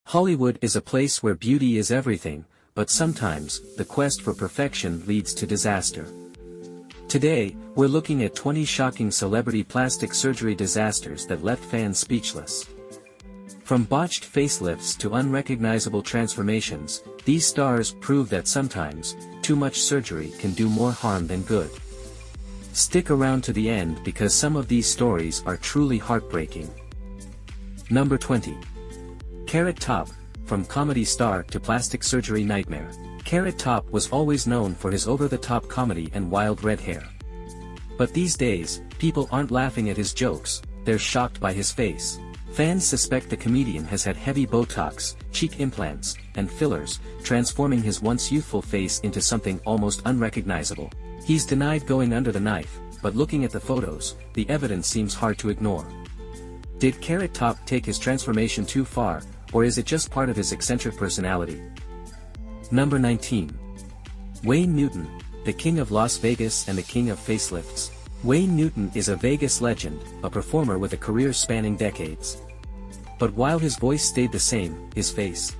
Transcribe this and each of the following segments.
Hollywood is a place where beauty is everything, but sometimes, the quest for perfection leads to disaster. Today, we're looking at 20 shocking celebrity plastic surgery disasters that left fans speechless. From botched facelifts to unrecognizable transformations, these stars prove that sometimes, too much surgery can do more harm than good. Stick around to the end because some of these stories are truly heartbreaking. Number 20. Carrot Top, from comedy star to plastic surgery nightmare. Carrot Top was always known for his over-the-top comedy and wild red hair. But these days, people aren't laughing at his jokes, they're shocked by his face. Fans suspect the comedian has had heavy botox, cheek implants, and fillers, transforming his once youthful face into something almost unrecognizable. He's denied going under the knife, but looking at the photos, the evidence seems hard to ignore. Did Carrot Top take his transformation too far, or is it just part of his eccentric personality? Number 19. Wayne Newton, the king of Las Vegas and the king of facelifts. Wayne Newton is a Vegas legend, a performer with a career spanning decades. But while his voice stayed the same, his face,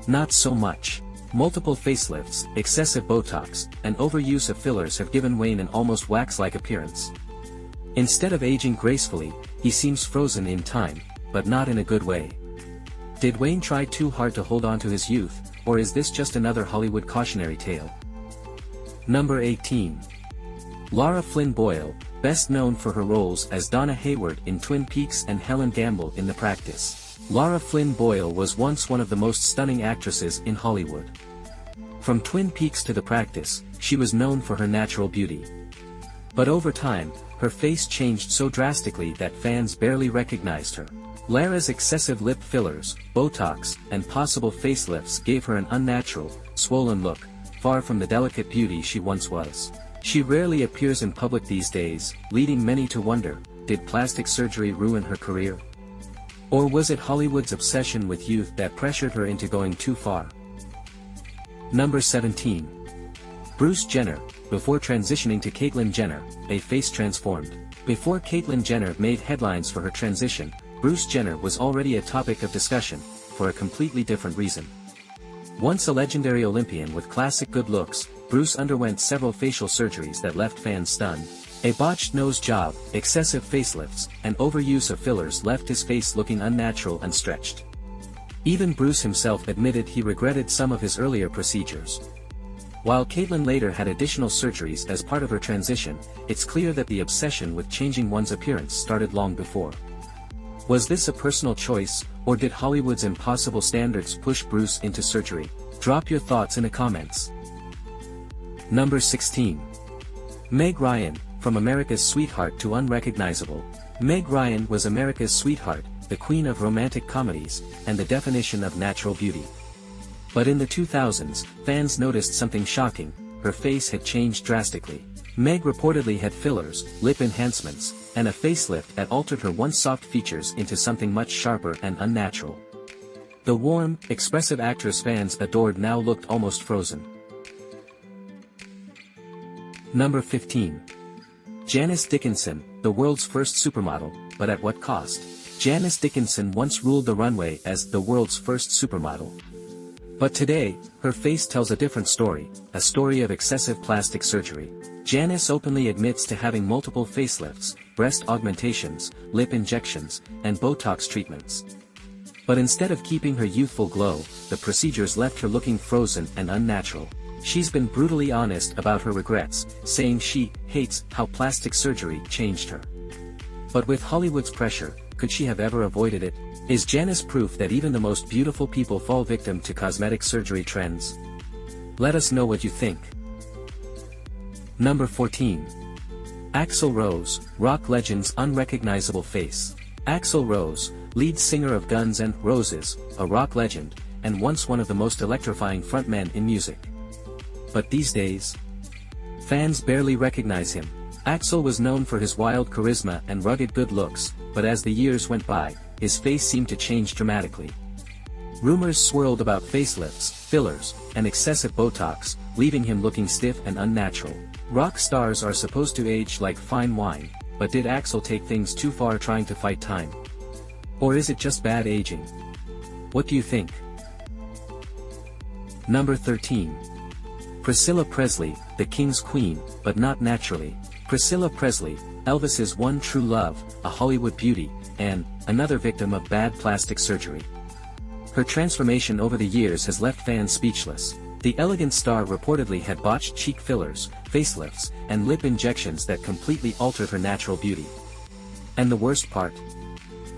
not so much. Multiple facelifts, excessive botox, and overuse of fillers have given Wayne an almost wax-like appearance. Instead of aging gracefully, he seems frozen in time, but not in a good way. Did Wayne try too hard to hold on to his youth, or is this just another Hollywood cautionary tale? Number 18. Lara Flynn Boyle, best known for her roles as Donna Hayward in Twin Peaks and Helen Gamble in The Practice. Lara Flynn Boyle was once one of the most stunning actresses in Hollywood. From Twin Peaks to The Practice, she was known for her natural beauty. But over time, her face changed so drastically that fans barely recognized her. Lara's excessive lip fillers, botox, and possible facelifts gave her an unnatural, swollen look, far from the delicate beauty she once was. She rarely appears in public these days, leading many to wonder, did plastic surgery ruin her career? Or was it Hollywood's obsession with youth that pressured her into going too far? Number 17. Bruce Jenner, before transitioning to Caitlyn Jenner, a face transformed. Before Caitlyn Jenner made headlines for her transition, Bruce Jenner was already a topic of discussion, for a completely different reason. Once a legendary Olympian with classic good looks, Bruce underwent several facial surgeries that left fans stunned. A botched nose job, excessive facelifts, and overuse of fillers left his face looking unnatural and stretched. Even Bruce himself admitted he regretted some of his earlier procedures. While Caitlyn later had additional surgeries as part of her transition, it's clear that the obsession with changing one's appearance started long before. Was this a personal choice, or did Hollywood's impossible standards push Bruce into surgery? Drop your thoughts in the comments. Number 16. Meg Ryan, from America's sweetheart to unrecognizable. Meg Ryan was America's sweetheart, the queen of romantic comedies, and the definition of natural beauty. But in the 2000s, fans noticed something shocking: her face had changed drastically. Meg reportedly had fillers, lip enhancements, and a facelift that altered her once soft features into something much sharper and unnatural. The warm, expressive actress fans adored now looked almost frozen. Number 15. Janice Dickinson, the world's first supermodel, but at what cost? Janice Dickinson once ruled the runway as the world's first supermodel. But today, her face tells a different story, a story of excessive plastic surgery. Janice openly admits to having multiple facelifts, breast augmentations, lip injections, and Botox treatments. But instead of keeping her youthful glow, the procedures left her looking frozen and unnatural. She's been brutally honest about her regrets, saying she hates how plastic surgery changed her. But with Hollywood's pressure, could she have ever avoided it? Is Janice proof that even the most beautiful people fall victim to cosmetic surgery trends? Let us know what you think. Number 14. Axl Rose, rock legend's unrecognizable face. Axl Rose, lead singer of Guns N' Roses, a rock legend, and once one of the most electrifying frontmen in music. But these days, fans barely recognize him. Axl was known for his wild charisma and rugged good looks, but as the years went by, his face seemed to change dramatically. Rumors swirled about facelifts, fillers, and excessive Botox, leaving him looking stiff and unnatural. Rock stars are supposed to age like fine wine, but did Axl take things too far trying to fight time? Or is it just bad aging? What do you think? Number 13. Priscilla Presley, the King's Queen, but not naturally. Priscilla Presley, Elvis's one true love, a Hollywood beauty, and another victim of bad plastic surgery. Her transformation over the years has left fans speechless. The elegant star reportedly had botched cheek fillers, facelifts, and lip injections that completely altered her natural beauty. And the worst part?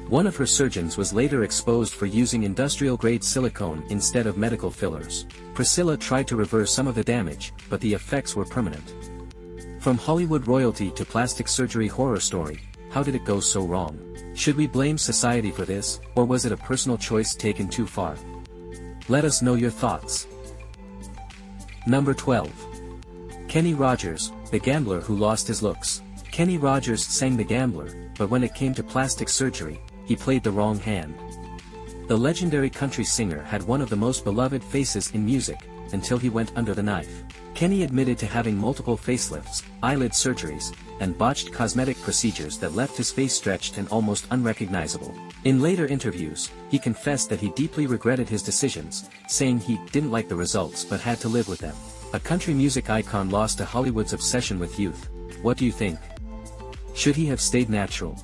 One of her surgeons was later exposed for using industrial-grade silicone instead of medical fillers. Priscilla tried to reverse some of the damage, but the effects were permanent. From Hollywood royalty to plastic surgery horror story, how did it go so wrong? Should we blame society for this, or was it a personal choice taken too far? Let us know your thoughts. Number 12. Kenny Rogers, the gambler who lost his looks. Kenny Rogers sang The Gambler, but when it came to plastic surgery, he played the wrong hand. The legendary country singer had one of the most beloved faces in music, until he went under the knife. Kenny admitted to having multiple facelifts, eyelid surgeries, and botched cosmetic procedures that left his face stretched and almost unrecognizable. In later interviews, he confessed that he deeply regretted his decisions, saying he didn't like the results but had to live with them. A country music icon lost to Hollywood's obsession with youth. What do you think? Should he have stayed natural?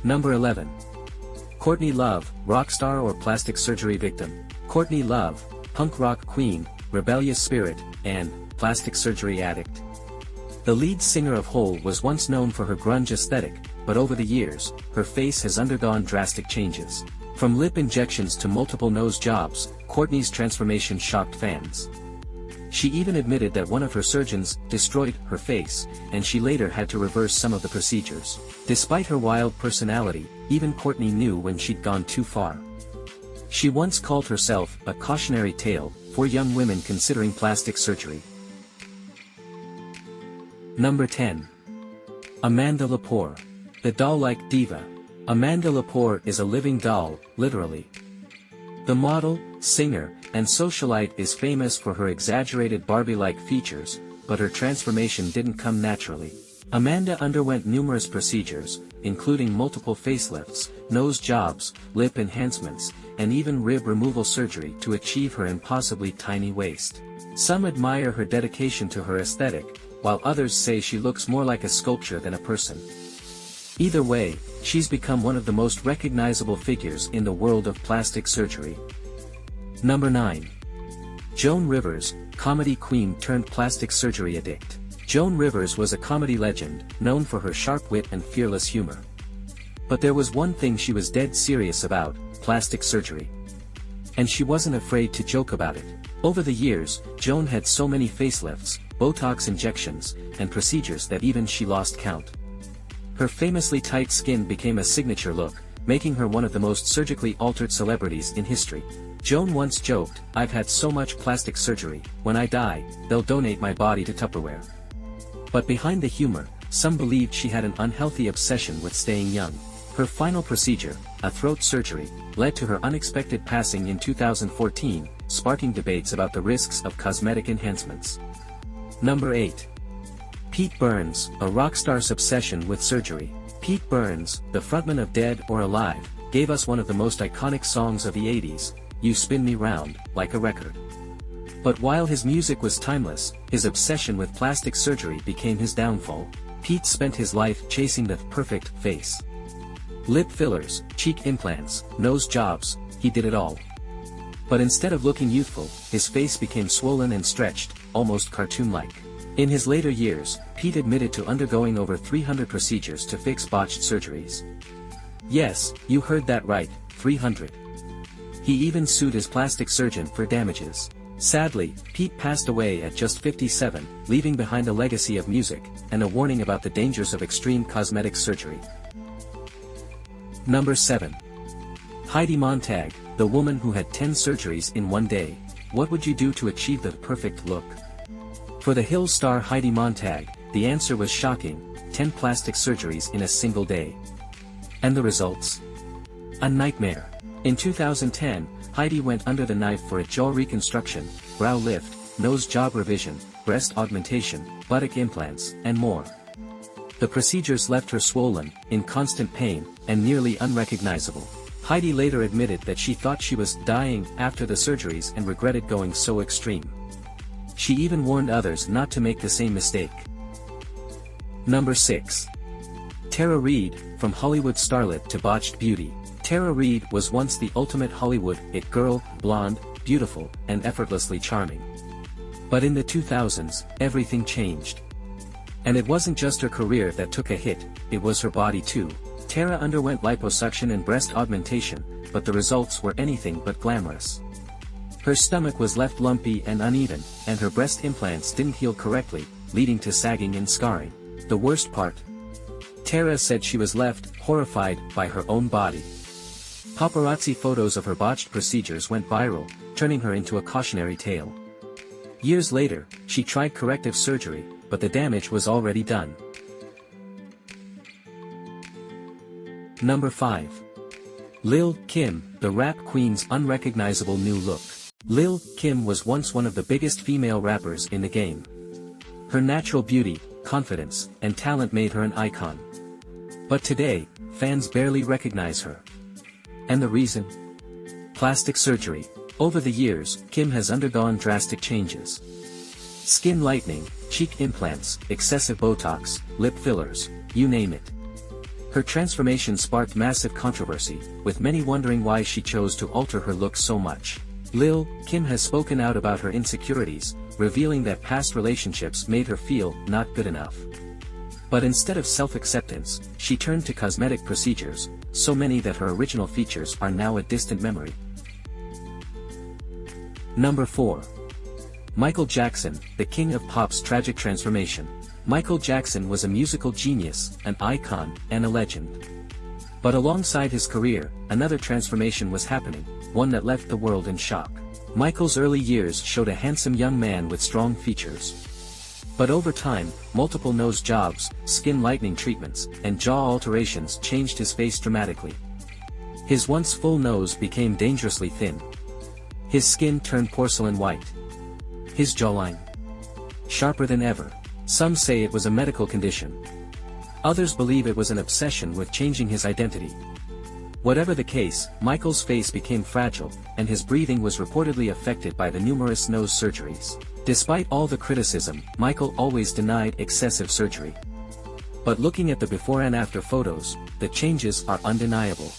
Number 11. Courtney Love, rock star or plastic surgery victim. Courtney Love, punk rock queen, rebellious spirit, and plastic surgery addict. The lead singer of Hole was once known for her grunge aesthetic, but over the years, her face has undergone drastic changes. From lip injections to multiple nose jobs, Courtney's transformation shocked fans. She even admitted that one of her surgeons destroyed her face, and she later had to reverse some of the procedures. Despite her wild personality, even Courtney knew when she'd gone too far. She once called herself a cautionary tale for young women considering plastic surgery. Number 10. Amanda Lepore, the doll-like diva. Amanda Lepore is a living doll, literally. The model, singer, and socialite is famous for her exaggerated Barbie-like features, but her transformation didn't come naturally. Amanda underwent numerous procedures, including multiple facelifts, nose jobs, lip enhancements, and even rib removal surgery to achieve her impossibly tiny waist. Some admire her dedication to her aesthetic, while others say she looks more like a sculpture than a person. Either way, she's become one of the most recognizable figures in the world of plastic surgery. Number 9. Joan Rivers, comedy queen turned plastic surgery addict. Joan Rivers was a comedy legend, known for her sharp wit and fearless humor. But there was one thing she was dead serious about: plastic surgery. And she wasn't afraid to joke about it. Over the years, Joan had so many facelifts, botox injections, and procedures that even she lost count. Her famously tight skin became a signature look, making her one of the most surgically altered celebrities in history. Joan once joked, "I've had so much plastic surgery, when I die, they'll donate my body to Tupperware." But behind the humor, some believed she had an unhealthy obsession with staying young. Her final procedure, a throat surgery, led to her unexpected passing in 2014, sparking debates about the risks of cosmetic enhancements. Number 8. Pete Burns, a rock star's obsession with surgery. Pete Burns, the frontman of Dead or Alive, gave us one of the most iconic songs of the 80s, "You Spin Me Round, Like a Record." But while his music was timeless, his obsession with plastic surgery became his downfall. Pete spent his life chasing the perfect face. Lip fillers, cheek implants, nose jobs, he did it all. But instead of looking youthful, his face became swollen and stretched, almost cartoon-like. In his later years, Pete admitted to undergoing over 300 procedures to fix botched surgeries. Yes, you heard that right, 300. He even sued his plastic surgeon for damages. Sadly, Pete passed away at just 57, leaving behind a legacy of music, and a warning about the dangers of extreme cosmetic surgery. Number 7. Heidi Montag, the woman who had 10 surgeries in one day. What would you do to achieve the perfect look? For the Hills star Heidi Montag, the answer was shocking: 10 plastic surgeries in a single day. And the results? A nightmare. In 2010, Heidi went under the knife for a jaw reconstruction, brow lift, nose job revision, breast augmentation, buttock implants, and more. The procedures left her swollen, in constant pain, and nearly unrecognizable. Heidi later admitted that she thought she was dying after the surgeries and regretted going so extreme. She even warned others not to make the same mistake. Number 6. Tara Reid, from Hollywood starlet to botched beauty. Tara Reid was once the ultimate Hollywood it girl, blonde, beautiful, and effortlessly charming. But in the 2000s, everything changed. And it wasn't just her career that took a hit, it was her body too. Tara underwent liposuction and breast augmentation, but the results were anything but glamorous. Her stomach was left lumpy and uneven, and her breast implants didn't heal correctly, leading to sagging and scarring. The worst part? Tara said she was left horrified by her own body. Paparazzi photos of her botched procedures went viral, turning her into a cautionary tale. Years later, she tried corrective surgery, but the damage was already done. Number 5. Lil Kim, the rap queen's unrecognizable new look. Lil Kim was once one of the biggest female rappers in the game. Her natural beauty, confidence, and talent made her an icon. But today, fans barely recognize her. And the reason? Plastic surgery. Over the years, Kim has undergone drastic changes. Skin lightening, cheek implants, excessive botox, lip fillers, you name it. Her transformation sparked massive controversy, with many wondering why she chose to alter her look so much. Lil Kim has spoken out about her insecurities, revealing that past relationships made her feel not good enough. But instead of self-acceptance, she turned to cosmetic procedures, so many that her original features are now a distant memory. Number 4. Michael Jackson, the king of pop's tragic transformation. Michael Jackson was a musical genius, an icon, and a legend. But alongside his career, another transformation was happening, one that left the world in shock. Michael's early years showed a handsome young man with strong features. But over time, multiple nose jobs, skin lightening treatments, and jaw alterations changed his face dramatically. His once full nose became dangerously thin. His skin turned porcelain white. His jawline sharper than ever. Some say it was a medical condition. Others believe it was an obsession with changing his identity. Whatever the case, Michael's face became fragile, and his breathing was reportedly affected by the numerous nose surgeries. Despite all the criticism, Michael always denied excessive surgery. But looking at the before and after photos, the changes are undeniable.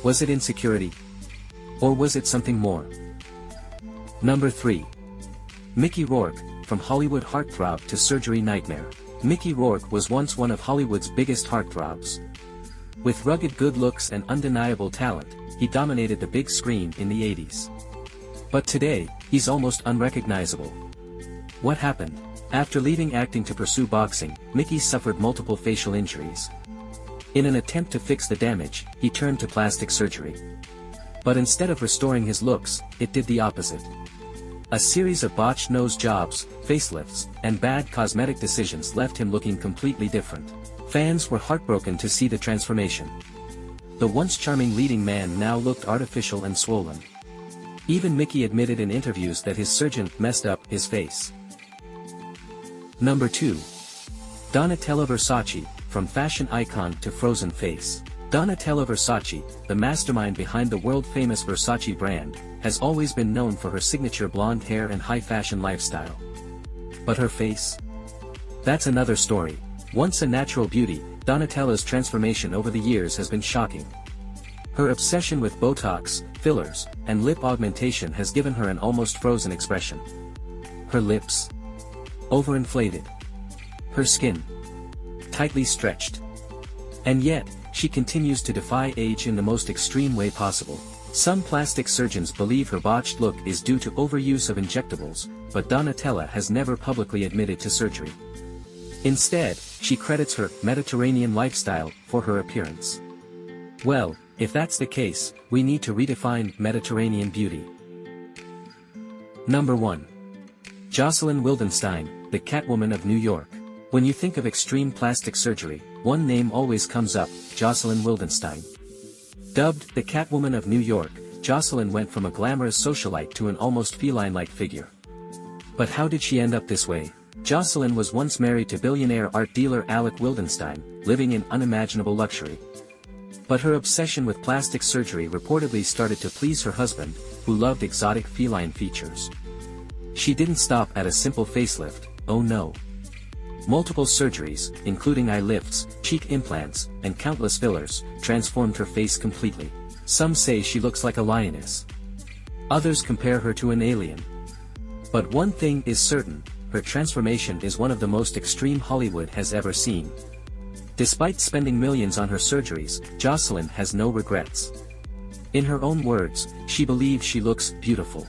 Was it insecurity? Or was it something more? Number 3. Mickey Rourke, from Hollywood heartthrob to surgery nightmare. Mickey Rourke was once one of Hollywood's biggest heartthrobs. With rugged good looks and undeniable talent, he dominated the big screen in the 80s. But today, he's almost unrecognizable. What happened? After leaving acting to pursue boxing, Mickey suffered multiple facial injuries. In an attempt to fix the damage, he turned to plastic surgery. But instead of restoring his looks, it did the opposite. A series of botched nose jobs, facelifts, and bad cosmetic decisions left him looking completely different. Fans were heartbroken to see the transformation. The once charming leading man now looked artificial and swollen. Even Mickey admitted in interviews that his surgeon messed up his face. Number 2. Donatella Versace, from fashion icon to frozen face. Donatella Versace, the mastermind behind the world-famous Versace brand, has always been known for her signature blonde hair and high-fashion lifestyle. But her face? That's another story. Once a natural beauty, Donatella's transformation over the years has been shocking. Her obsession with botox, fillers, and lip augmentation has given her an almost frozen expression. Her lips? Overinflated. Her skin? Tightly stretched. And yet, she continues to defy age in the most extreme way possible. Some plastic surgeons believe her botched look is due to overuse of injectables, but Donatella has never publicly admitted to surgery. Instead, she credits her Mediterranean lifestyle for her appearance. Well, if that's the case, we need to redefine Mediterranean beauty. Number 1. Jocelyn Wildenstein, the Catwoman of New York. When you think of extreme plastic surgery, one name always comes up, Jocelyn Wildenstein. Dubbed the Catwoman of New York, Jocelyn went from a glamorous socialite to an almost feline-like figure. But how did she end up this way? Jocelyn was once married to billionaire art dealer Alec Wildenstein, living in unimaginable luxury. But her obsession with plastic surgery reportedly started to please her husband, who loved exotic feline features. She didn't stop at a simple facelift, oh no. Multiple surgeries, including eye lifts, cheek implants, and countless fillers, transformed her face completely. Some say she looks like a lioness. Others compare her to an alien. But one thing is certain, her transformation is one of the most extreme Hollywood has ever seen. Despite spending millions on her surgeries, Jocelyn has no regrets. In her own words, she believes she looks beautiful.